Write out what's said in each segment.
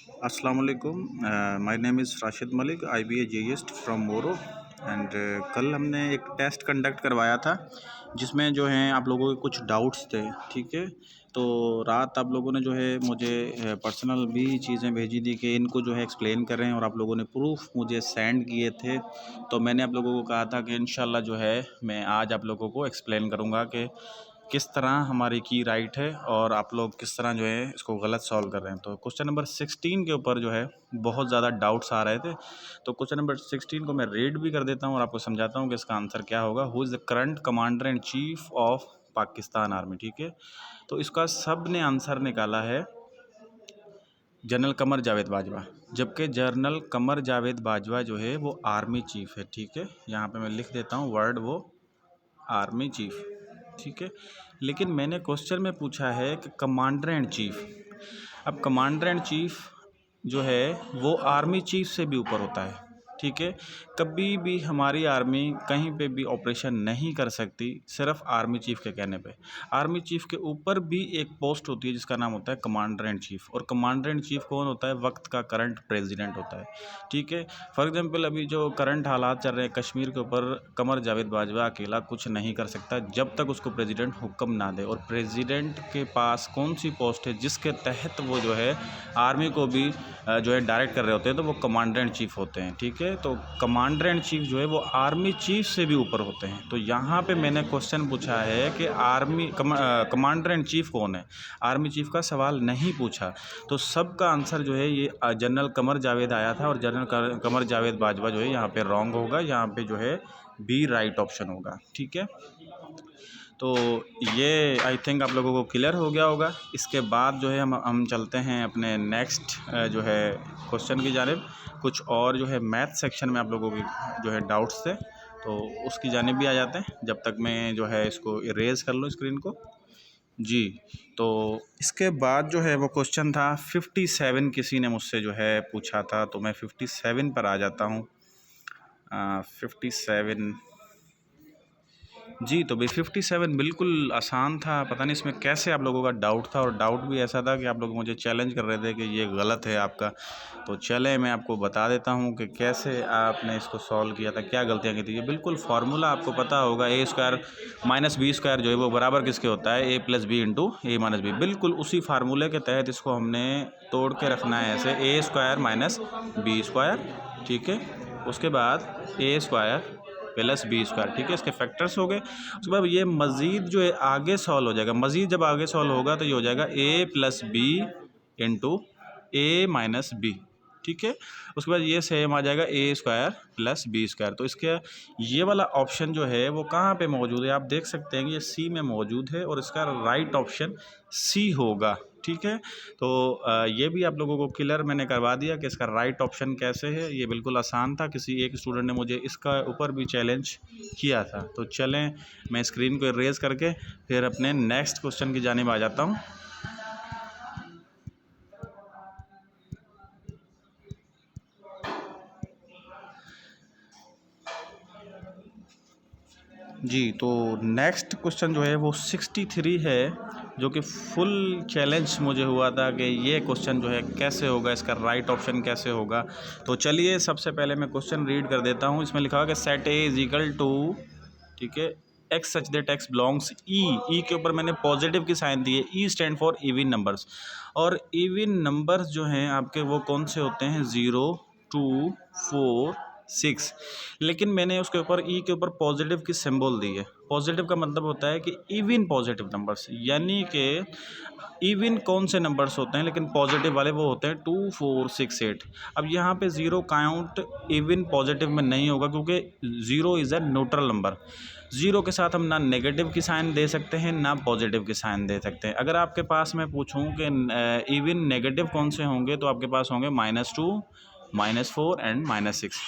अस्सलाम वालेकुम। My name is Rashid Malik, IBA जेईस्ट फ्रॉम मोरो। एंड कल हमने एक टेस्ट कंडक्ट करवाया था जिसमें जो है आप लोगों के कुछ डाउट्स थे। ठीक है, तो रात आप लोगों ने जो है मुझे पर्सनल भी चीज़ें भेजी थी कि इनको जो है एक्सप्लेन करें, और आप लोगों ने प्रूफ मुझे सेंड किए थे। तो मैंने आप लोगों को कहा था कि इंशाल्लाह जो है मैं आज आप लोगों को एक्सप्लेन करूँगा कि किस तरह हमारी की राइट है और आप लोग किस तरह जो है इसको गलत सॉल्व कर रहे हैं। तो क्वेश्चन नंबर 16 के ऊपर जो है बहुत ज़्यादा डाउट्स आ रहे थे, तो क्वेश्चन नंबर 16 को मैं रीड भी कर देता हूँ और आपको समझाता हूँ कि इसका आंसर क्या होगा। Who is the current commander and chief of Pakistan army. ठीक है, तो इसका सब ने आंसर निकाला है जनरल कमर जावेद बाजवा, जबकि जनरल कमर जावेद बाजवा जो है वो आर्मी चीफ है। ठीक है, यहाँ पे मैं लिख देता हूँ वर्ड, वो आर्मी चीफ। ठीक है, लेकिन मैंने क्वेश्चन में पूछा है कि कमांडर एंड चीफ। अब कमांडर एंड चीफ जो है वो आर्मी चीफ से भी ऊपर होता है। ठीक है, कभी भी हमारी आर्मी कहीं पे भी ऑपरेशन नहीं कर सकती सिर्फ आर्मी चीफ के कहने पे। आर्मी चीफ के ऊपर भी एक पोस्ट होती है जिसका नाम होता है कमांडर एंड चीफ, और कमांडर एंड चीफ कौन होता है? वक्त का करंट प्रेसिडेंट होता है। ठीक है, फॉर एग्जांपल अभी जो करंट हालात चल रहे हैं कश्मीर के ऊपर, कमर जावेद बाजवा अकेला कुछ नहीं कर सकता जब तक उसको प्रेसिडेंट हुक्म ना दे। और प्रेसिडेंट के पास कौन सी पोस्ट है जिसके तहत वो जो है आर्मी को भी जो है डायरेक्ट कर रहे होते हैं, तो वो कमांडर एंड चीफ होते हैं। ठीक है, तो कमांडर एंड चीफ जो है वो आर्मी चीफ से भी ऊपर होते हैं। तो यहाँ पे मैंने क्वेश्चन पूछा है कि कमांडर एंड चीफ कौन है, आर्मी चीफ का सवाल नहीं पूछा। तो सबका आंसर जो है ये जनरल कमर जावेद आया था, और जनरल कमर जावेद बाजवा जो है यहाँ पे रॉन्ग होगा, यहाँ पे जो है बी राइट ऑप्शन होगा। ठीक है, तो ये आई थिंक आप लोगों को क्लियर हो गया होगा। इसके बाद जो है हम चलते हैं अपने नेक्स्ट जो है क्वेश्चन की जानिब। कुछ और जो है मैथ सेक्शन में आप लोगों की जो है डाउट्स थे, तो उसकी जानिब भी आ जाते हैं जब तक मैं जो है इसको इरेज कर लूँ स्क्रीन को। जी, तो इसके बाद जो है वो क्वेश्चन था 57, किसी ने मुझसे जो है पूछा था, तो मैं 57 पर आ जाता हूँ। 57 जी, तो भाई 57 बिल्कुल आसान था। पता नहीं इसमें कैसे आप लोगों का डाउट था, और डाउट भी ऐसा था कि आप लोग मुझे चैलेंज कर रहे थे कि ये गलत है आपका। तो चले मैं आपको बता देता हूँ कि कैसे आपने इसको सॉल्व किया था, क्या गलतियाँ की थी। ये बिल्कुल फार्मूला आपको पता होगा, ए स्क्वायर माइनस बी स्क्वायर जो है वो बराबर किसके होता है? ए प्लस बी इंटू ए माइनस बी। बिल्कुल उसी फार्मूले के तहत इसको हमने तोड़ के रखना है ऐसे, ए स्क्वायर माइनस बी स्क्वायर। ठीक है, उसके बाद ए स्क्वायर प्लस बी स्क्वायर। ठीक है, इसके फैक्टर्स हो गए। उसके बाद ये मज़ीद जो है आगे सॉल्व हो जाएगा, मज़ीद जब आगे सॉल्व होगा तो ये हो जाएगा ए प्लस बी इंटू ए माइनस बी। ठीक है, उसके बाद ये सेम आ जाएगा ए स्क्वायर प्लस बी स्क्वायर। तो इसके ये वाला ऑप्शन जो है वो कहाँ पे मौजूद है? आप देख सकते हैं कि ये सी में मौजूद है, और इसका राइट ऑप्शन सी होगा। ठीक है, तो ये भी आप लोगों को क्लियर मैंने करवा दिया कि इसका राइट ऑप्शन कैसे है। ये बिल्कुल आसान था, किसी एक स्टूडेंट ने मुझे इसका ऊपर भी चैलेंज किया था। तो चलें मैं स्क्रीन को इरेज करके फिर अपने नेक्स्ट क्वेश्चन की जानिब आ जाता हूँ। जी, तो नेक्स्ट क्वेश्चन जो है वो 63 है, जो कि फुल चैलेंज मुझे हुआ था कि ये क्वेश्चन जो है कैसे होगा, इसका राइट ऑप्शन कैसे होगा। तो चलिए सबसे पहले मैं क्वेश्चन रीड कर देता हूँ। इसमें लिखा हुआ कि set A is equal to, ठीक है, X such that X belongs E के ऊपर मैंने पॉजिटिव की साइन दी है। E stand for even numbers, और इवन नंबर्स जो हैं आपके वो कौन से होते हैं? 0, 2, 4, 6। लेकिन मैंने उसके ऊपर ई के ऊपर पॉजिटिव की सिंबल दी है। पॉजिटिव का मतलब होता है कि इवन पॉजिटिव नंबर्स, यानी कि इवन कौन से नंबर्स होते हैं, लेकिन पॉजिटिव वाले वो होते हैं 2, 4, 6, 8। अब यहाँ पे 0 काउंट इवन पॉजिटिव में नहीं होगा, क्योंकि 0 इज़ अ न्यूट्रल नंबर। 0 के साथ हम ना नेगेटिव की साइन दे सकते हैं ना पॉजिटिव की साइन दे सकते हैं। अगर आपके पास मैं पूछूं कि इवन नेगेटिव कौन से होंगे, तो आपके पास होंगे -2, -4 एंड -6।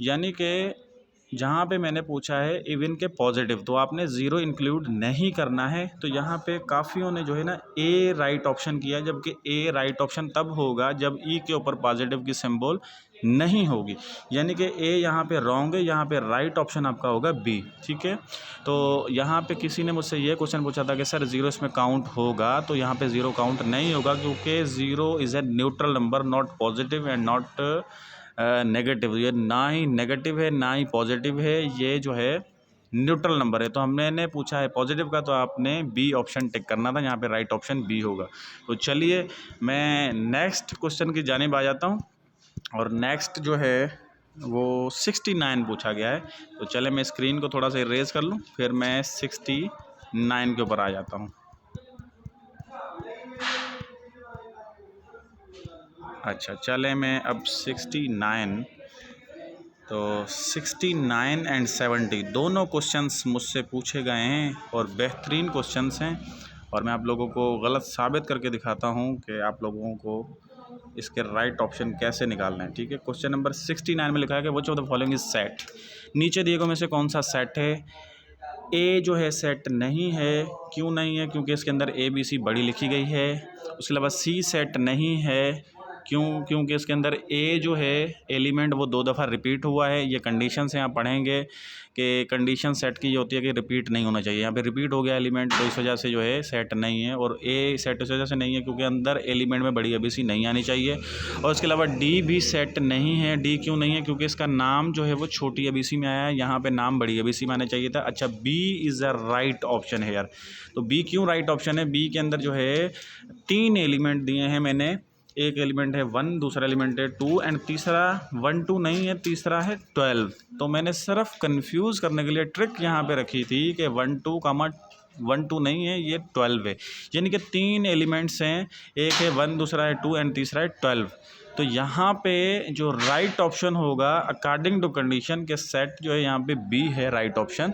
यानी कि जहाँ पे मैंने पूछा है इवन के पॉजिटिव, तो आपने ज़ीरो इंक्लूड नहीं करना है। तो यहाँ पे काफ़ियों ने जो है ना ए राइट ऑप्शन किया, जबकि ए राइट ऑप्शन तब होगा जब ई के ऊपर पॉजिटिव की सिंबल नहीं होगी, यानी कि ए यहाँ पे रॉन्ग है, यहाँ पे राइट ऑप्शन आपका होगा बी। ठीक है, तो यहाँ पे किसी ने मुझसे ये क्वेश्चन पूछा था कि सर ज़ीरो इसमें काउंट होगा, तो यहाँ पे ज़ीरो काउंट नहीं होगा, क्योंकि zero is a neutral number, not positive and not negative. ये ना ही नेगेटिव है ना ही पॉजिटिव है, ये जो है न्यूट्रल नंबर है। तो हमने पूछा है पॉजिटिव का, तो आपने बी ऑप्शन टिक करना था, यहाँ पे राइट ऑप्शन बी होगा। तो चलिए मैं नेक्स्ट क्वेश्चन की जानिब आ जाता हूँ, और नेक्स्ट जो है वो 69 पूछा गया है। तो चले मैं स्क्रीन को थोड़ा सा इरेज कर लूँ, फिर मैं 69 के ऊपर आ जाता हूँ। अच्छा, चले मैं अब 69, तो 69 एंड 70 दोनों क्वेश्चंस मुझसे पूछे गए हैं और बेहतरीन क्वेश्चंस हैं, और मैं आप लोगों को गलत साबित करके दिखाता हूं कि आप लोगों को इसके राइट ऑप्शन कैसे निकालना है। ठीक है, क्वेश्चन नंबर 69 में लिखा है कि which of the following is set. नीचे दिए गए में से कौन सा सेट है। ए जो है सेट नहीं है, क्यों नहीं है, क्योंकि इसके अंदर ए बी सी बड़ी लिखी गई है। उसके अलावा सी सेट नहीं है, क्यों, क्योंकि इसके अंदर ए जो है एलिमेंट वो 2 दफ़ा रिपीट हुआ है। ये कंडीशन से आप पढ़ेंगे कि कंडीशन सेट की ये होती है कि रिपीट नहीं होना चाहिए, यहाँ पे रिपीट हो गया एलिमेंट, तो इस वजह से जो है सेट नहीं है। और ए सेट इस वजह से नहीं है क्योंकि अंदर एलिमेंट में बड़ी ABC नहीं आनी चाहिए। और उसके अलावा डी भी सेट नहीं है। डी क्यों नहीं है, क्योंकि इसका नाम जो है वो छोटी ABC में आया है, यहाँ पे नाम बड़ी ABC में आना चाहिए था। अच्छा, B is a right option है यार। तो बी क्यों राइट ऑप्शन है, बी के अंदर जो है 3 एलिमेंट दिए हैं मैंने। एक एलिमेंट है 1, दूसरा एलिमेंट है 2, एंड तीसरा 1 2 नहीं है, तीसरा है 12। तो मैंने सिर्फ कंफ्यूज करने के लिए ट्रिक यहाँ पे रखी थी कि 1 2 कामा 1 2 नहीं है, ये 12 है, यानी कि 3 एलिमेंट्स हैं, एक है 1, दूसरा है 2 एंड तीसरा है 12। तो यहाँ पे जो राइट ऑप्शन होगा अकॉर्डिंग टू कंडीशन के सेट जो है यहाँ पे बी है राइट ऑप्शन।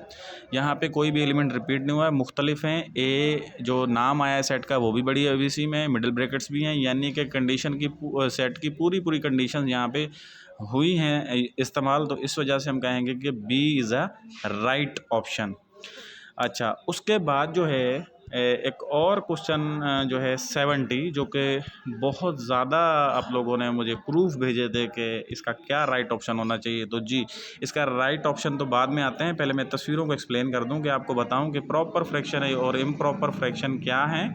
यहाँ पे कोई भी एलिमेंट रिपीट नहीं हुआ है, मुख्तलिफ हैं। ए जो नाम आया है सेट का वो भी बड़ी ABC में, मिडिल ब्रैकेट्स भी हैं, यानी कि कंडीशन की सेट की पूरी कंडीशन यहाँ पे हुई हैं इस्तेमाल। तो इस वजह से हम कहेंगे कि B is a right option. अच्छा, उसके बाद जो है एक और क्वेश्चन जो है 70, जो कि बहुत ज़्यादा आप लोगों ने मुझे प्रूफ भेजे थे कि इसका क्या राइट ऑप्शन होना चाहिए। तो जी, इसका राइट ऑप्शन तो बाद में आते हैं, पहले मैं तस्वीरों को एक्सप्लेन कर दूं कि आपको बताऊं कि प्रॉपर फ्रैक्शन है और इम्प्रॉपर फ्रैक्शन क्या है।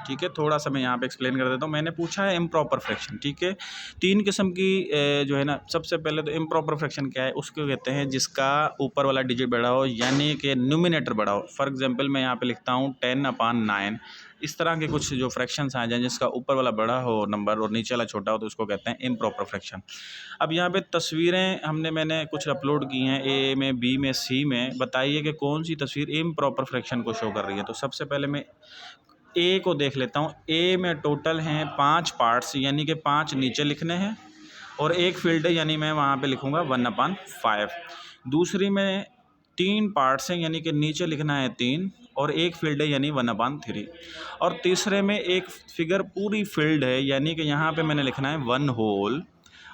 ठीक है, थोड़ा सा मैं यहाँ पे एक्सप्लेन कर देता हूँ। मैंने पूछा है इम्प्रॉपर फ्रैक्शन। ठीक है, 3 किस्म की जो है ना, सबसे पहले तो इम्प्रॉपर फ्रैक्शन क्या है, उसको कहते हैं जिसका ऊपर वाला डिजिट बड़ा हो, यानी कि न्यूमिनेटर बड़ा हो। फॉर एग्जांपल मैं यहाँ पे लिखता हूँ 10/9। इस तरह के कुछ जो फ्रैक्शंस आ जाए जिसका ऊपर वाला बड़ा हो नंबर और नीचे वाला छोटा हो, तो उसको कहते हैं इम्प्रॉपर फ्रैक्शन। अब यहाँ पे तस्वीरें मैंने कुछ अपलोड की हैं, ए में, बी में, सी में। बताइए कि कौन सी तस्वीर इम्प्रॉपर फ्रैक्शन को शो कर रही है। तो सबसे पहले मैं ए को देख लेता हूँ। ए में टोटल हैं 5 पार्ट्स, यानी कि 5 नीचे लिखने हैं, और एक फील्ड है, यानी मैं वहाँ पे लिखूँगा 1/5। दूसरी में 3 पार्ट्स हैं, यानी कि नीचे लिखना है 3, और एक फील्ड है, यानी 1/3। और तीसरे में एक फिगर पूरी फील्ड है, यानी कि यहाँ पे मैंने लिखना है 1 होल।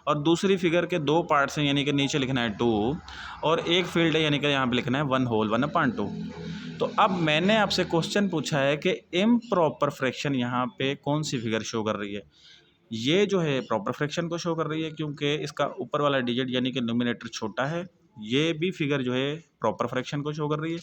और दूसरी फिगर के 2 पार्ट्स हैं, यानी कि नीचे लिखना है 2, और एक फील्ड है, यानी कि यहाँ पे लिखना है 1 होल 1/2। तो अब मैंने आपसे क्वेश्चन पूछा है कि इम्प्रॉपर फ्रैक्शन यहाँ पे कौन सी फिगर शो कर रही है। ये जो है प्रॉपर फ्रैक्शन को शो कर रही है, क्योंकि इसका ऊपर वाला डिजिट यानी कि न्यूमिनेटर छोटा है। ये भी फिगर जो है प्रॉपर फ्रैक्शन को शो कर रही है।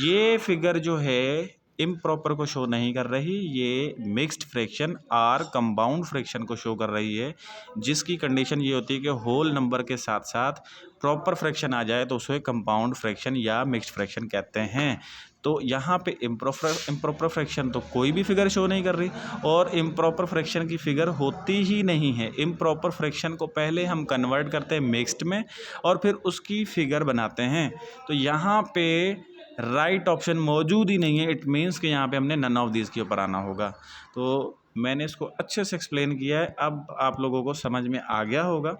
ये फिगर जो है इम्प्रॉपर को शो नहीं कर रही, ये मिक्स्ड फ्रैक्शन और कंपाउंड फ्रैक्शन को शो कर रही है, जिसकी कंडीशन ये होती है कि होल नंबर के साथ साथ प्रॉपर फ्रैक्शन आ जाए तो उसे कंपाउंड फ्रैक्शन या मिक्स्ड फ्रैक्शन कहते हैं। तो यहाँ पे इम्प्रॉपर फ्रैक्शन तो कोई भी फिगर शो नहीं कर रही, और इम्प्रॉपर फ्रैक्शन की फिगर होती ही नहीं है। इम्प्रॉपर फ्रैक्शन को पहले हम कन्वर्ट करते हैं मिक्स्ड में, और फिर उसकी फिगर बनाते हैं। तो यहाँ पे राइट ऑप्शन मौजूद ही नहीं है। इट मीन्स कि यहाँ पे हमने नन ऑफ दीज के ऊपर आना होगा। तो मैंने इसको अच्छे से एक्सप्लेन किया है, अब आप लोगों को समझ में आ गया होगा।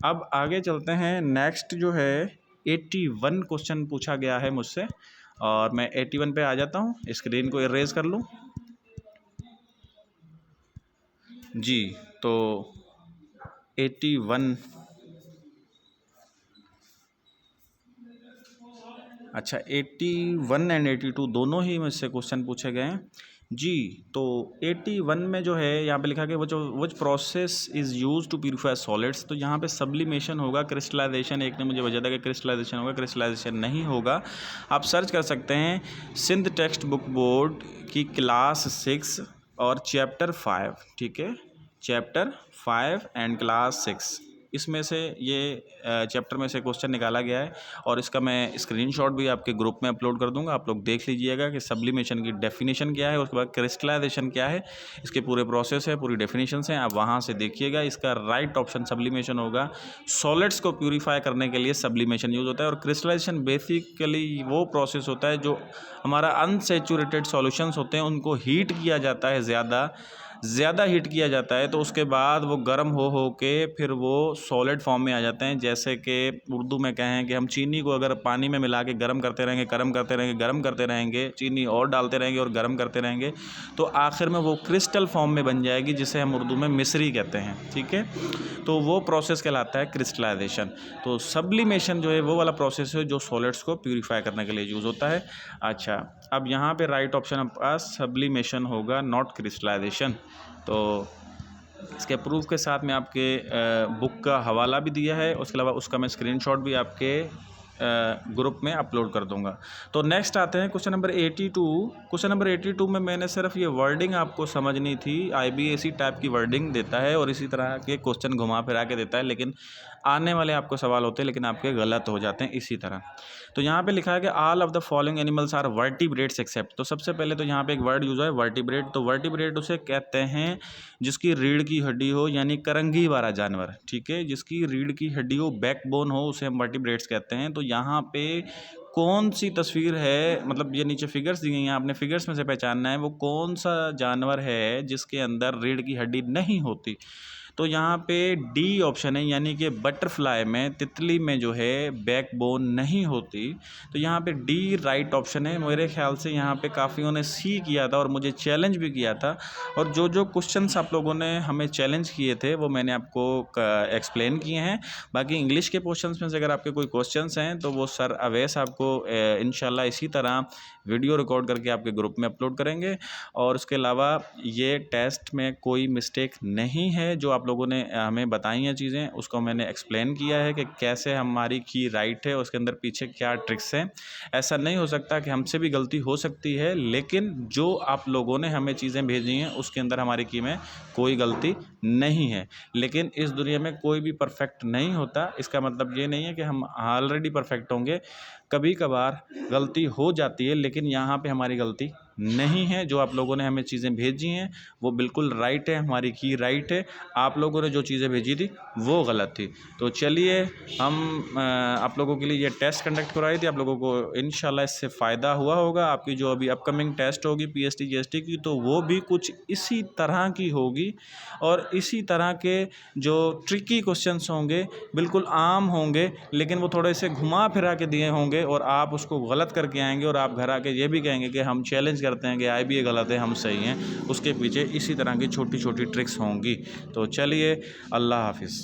अब आगे चलते हैं। नेक्स्ट जो है 81 क्वेश्चन पूछा गया है मुझसे, और मैं 81 पे आ जाता हूँ। स्क्रीन को इरेज कर लूँ जी। तो 81 अच्छा, 81 एंड 82 दोनों ही मुझसे क्वेश्चन पूछे गए हैं जी। तो 81 में जो है यहाँ पे लिखा कि वो process is use to purify solids, तो यहाँ पे सब्लिमेशन होगा, क्रिस्टलाइजेशन एक ने मुझे वजह था कि क्रिस्टलाइजेशन होगा, क्रिस्टलाइजेशन नहीं होगा। आप सर्च कर सकते हैं सिंध टेक्स्ट बुक बोर्ड की क्लास 6 और चैप्टर 5, ठीक है, चैप्टर 5 एंड क्लास 6, इसमें से ये चैप्टर में से क्वेश्चन निकाला गया है और इसका मैं स्क्रीनशॉट भी आपके ग्रुप में अपलोड कर दूंगा। आप लोग देख लीजिएगा कि सब्लिमेशन की डेफिनेशन क्या है, उसके बाद क्रिस्टलाइजेशन क्या है, इसके पूरे प्रोसेस है, पूरी डेफिनेशंस हैं, आप वहाँ से देखिएगा। इसका राइट ऑप्शन सब्लिमेशन होगा। सॉलिड्स को प्यूरीफाई करने के लिए सब्लिमेशन यूज़ होता है और क्रिस्टलाइजेशन बेसिकली वो प्रोसेस होता है जो हमारा अनसेचुरेटेड सॉल्यूशंस होते हैं उनको हीट किया जाता है, ज़्यादा हीट किया जाता है, तो उसके बाद वो गर्म हो के फिर वो सॉलिड फॉर्म में आ जाते हैं। जैसे कि उर्दू में कहें कि हम चीनी को अगर पानी में मिला के गर्म करते रहेंगे, चीनी और डालते रहेंगे और गर्म करते रहेंगे, तो आखिर में वो क्रिस्टल फॉर्म में बन जाएगी, जिसे हम उर्दू में मिश्री कहते हैं, ठीक है। तो वो प्रोसेस कहलाता है क्रिस्टलाइजेशन। तो सब्लिमेशन जो है वो वाला प्रोसेस है जो सॉलिड्स को प्यूरीफाई करने के लिए यूज़ होता है। अच्छा, अब यहाँ पे राइट ऑप्शन आपके पास सब्लिमेशन होगा, नॉट क्रिस्टलाइजेशन। तो इसके प्रूफ के साथ में आपके बुक का हवाला भी दिया है, उसके अलावा उसका मैं स्क्रीनशॉट भी आपके ग्रुप में अपलोड कर दूंगा। तो नेक्स्ट आते हैं क्वेश्चन नंबर 82। क्वेश्चन नंबर 82 में मैंने सिर्फ ये वर्डिंग आपको समझनी थी। IBSE टाइप की वर्डिंग देता है और इसी तरह के क्वेश्चन घुमा फिरा के देता है, लेकिन आने वाले आपको सवाल होते हैं लेकिन आपके गलत हो जाते हैं इसी तरह। तो यहाँ पे लिखा है कि all of the following animals are vertebrates except. तो सबसे पहले तो यहाँ पे एक वर्ड यूज है वर्टिब्रेट। तो वर्टिब्रेट उसे कहते हैं जिसकी रीढ़ की हड्डी हो, यानी करंगी वाला जानवर, ठीक है, जिसकी रीढ़ की हड्डी हो, बैकबोन हो, उसे हम वर्टिब्रेट्स कहते हैं। तो यहाँ पे कौन सी तस्वीर है, मतलब ये नीचे फिगर्स दी गई हैं, आपने फिगर्स में से पहचानना है वो कौन सा जानवर है जिसके अंदर रीढ़ की हड्डी नहीं होती। तो यहाँ पे डी ऑप्शन है, यानी कि बटरफ्लाई में, तितली में जो है बैकबोन नहीं होती। तो यहाँ पे डी राइट ऑप्शन है। मेरे ख्याल से यहाँ पे काफ़ियों ने सी किया था और मुझे चैलेंज भी किया था, और जो जो क्वेश्चंस आप लोगों ने हमें चैलेंज किए थे वो मैंने आपको एक्सप्लेन किए हैं। बाकी इंग्लिश के क्वेश्चंस में से अगर आपके कोई क्वेश्चंस हैं तो वो सर अवैस आपको इंशाल्लाह इसी तरह वीडियो रिकॉर्ड करके आपके ग्रुप में अपलोड करेंगे। और उसके अलावा ये टेस्ट में कोई मिस्टेक नहीं है, जो आप लोगों ने हमें बताई हैं चीज़ें उसको मैंने एक्सप्लेन किया है कि कैसे हमारी की राइट है, उसके अंदर पीछे क्या ट्रिक्स हैं। ऐसा नहीं हो सकता कि हमसे भी गलती हो सकती है, लेकिन जो आप लोगों ने हमें चीज़ें भेजी हैं उसके अंदर हमारी की में कोई गलती नहीं है। लेकिन इस दुनिया में कोई भी परफेक्ट नहीं होता, इसका मतलब ये नहीं है कि हम ऑलरेडी परफेक्ट होंगे। कभी कभार गलती हो जाती है, लेकिन यहाँ पे हमारी गलती नहीं है। जो आप लोगों ने हमें चीज़ें भेजी हैं वो बिल्कुल राइट है, हमारी की राइट है। आप लोगों ने जो चीज़ें भेजी थी वो गलत थी। तो चलिए, हम आप लोगों के लिए ये टेस्ट कंडक्ट करवाई थी, आप लोगों को इंशाल्लाह इससे फ़ायदा हुआ होगा। आपकी जो अभी अपकमिंग टेस्ट होगी PST GST की, तो वो भी कुछ इसी तरह की होगी और इसी तरह के जो ट्रिकी क्वेश्चंस होंगे, बिल्कुल आम होंगे, लेकिन वो थोड़े से घुमा फिरा के दिए होंगे और आप उसको गलत करके आएंगे और आप घर आके ये भी कहेंगे कि हम चैलेंज करते हैं कि IBA गलत है, हम सही हैं। उसके पीछे इसी तरह की छोटी छोटी ट्रिक्स होंगी। तो चलिए, अल्लाह हाफिज़।